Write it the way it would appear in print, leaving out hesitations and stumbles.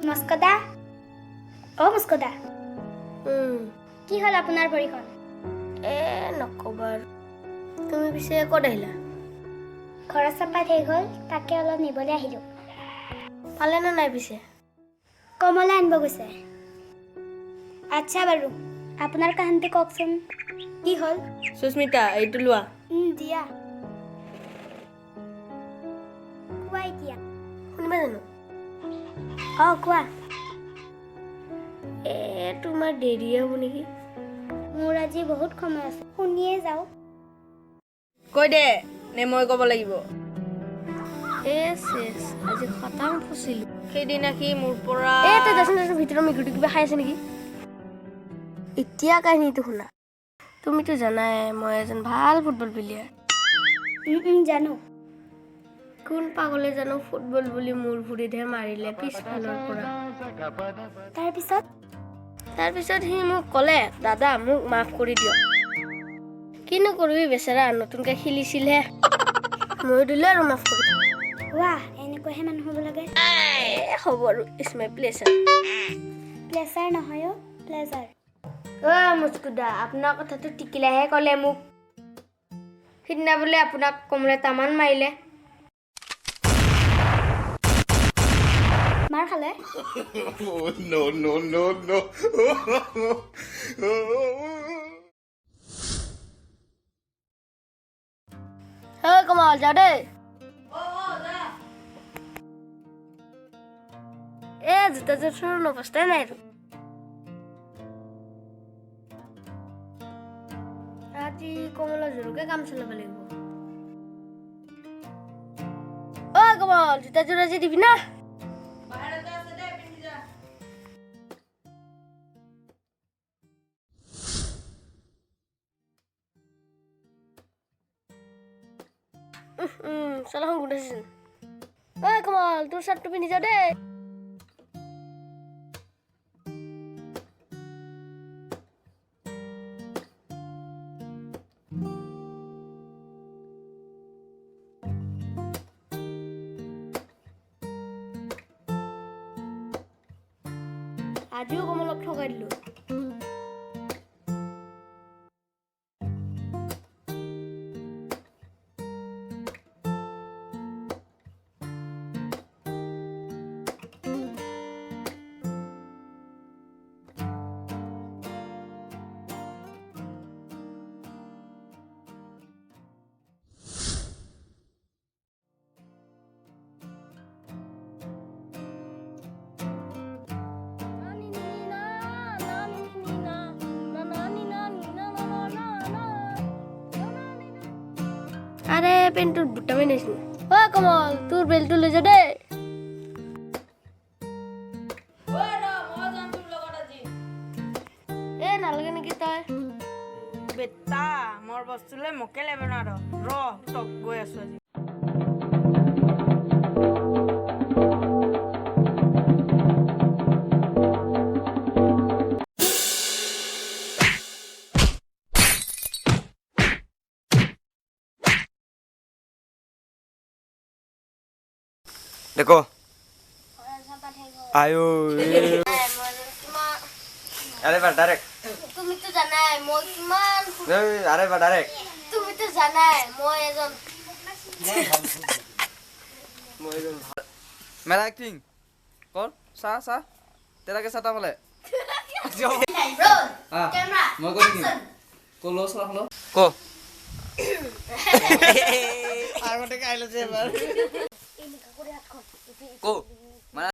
মস্কদা মস্কদা কি হল আপোনাৰ ভৰিখন নকবা তুমি পিছে ক'ত আহিলা ঘৰত চাপাই শেষ হ'ল তাকে অলপ নিবলৈ আহিলোঁ পালে নে নাই পিছে কমলা আনিব গৈছে আচ্ছা বাৰু আপোনাৰ কাহিনীটো কওকচোন কি হ'ল সুস্মিতা এইটো লোৱা দিয়া কোৱা এতিয়া শুনিবা জানো কোৱা তোমাৰ দেৰি হ'ব নেকি মোৰ আজি বহুত সময় আছে শুনিয়ে যাওঁ কৈ দে নে মই ক'ব লাগিব আজি খতাম ফচিলো সেইদিনা সি মোৰ পৰা তই যাচোন ভিতৰৰ মেকুৰীটো কিবা খাই আছে নেকি এতিয়া কাহিনীটো শুনা তুমিতো জানাই মই এজন ভাল ফুটবল প্লেয়াৰ জানো কোন পাগলে জানো ফুটবল বুলি মোৰ ভৰিতহে মাৰিলে পিছফালৰ পৰা তাৰপিছত সি মোক ক'লে দাদা মোক মাফ কৰি দিয়ক কিনো কৰিবি বেচেৰা নতুনকৈ খেলিছিলহে মই দিলো আৰু মাফ কৰি ৱাহ এনেকুৱাহে মানুহ হ'ব লাগে হ'ব আৰু ইটছ মাই প্লেচাৰ নহয় প্লেজাৰ মুস্কুদা আপোনাৰ কথাটো টিকিলাহে ক'লে মোক সিদিনা বোলে আপোনাক কমলে তামান মাৰিলে মাৰ খালে no. কমল যাওঁ দেই জোতাযোৰ নবস্তাই নাই আৰু আজি কমলৰ জোৰকে কাম চলাব লাগিব কমল জোতাযোৰ আজি দিবি না চলাখন গোটাইছোন কমল তোৰ চাৰ্টটো পিন্ধি যা দেই আজিও কমলক ঠগাই দিলো আৰে পেনটো দুটামে নাইছিল কমল তোৰ বেলটো লৈ যা দেই নালাগে নেকি তই বেটা মোৰ বস্তুলৈ মোকে লেবে না ৰ তক গৈ আছো আজি देखो आयो अरे बा डायरेक्ट তুমি তো জানাই মই কিমান अरे बा डायरेक्ट তুমি তো জানাই মই এজন मेरा एक्टिंग कौन सा सा तेरा के साथ वाले हां ক্যামেরা मैं को को लो सला हलो को আগতে কাইলে যে এবাৰ को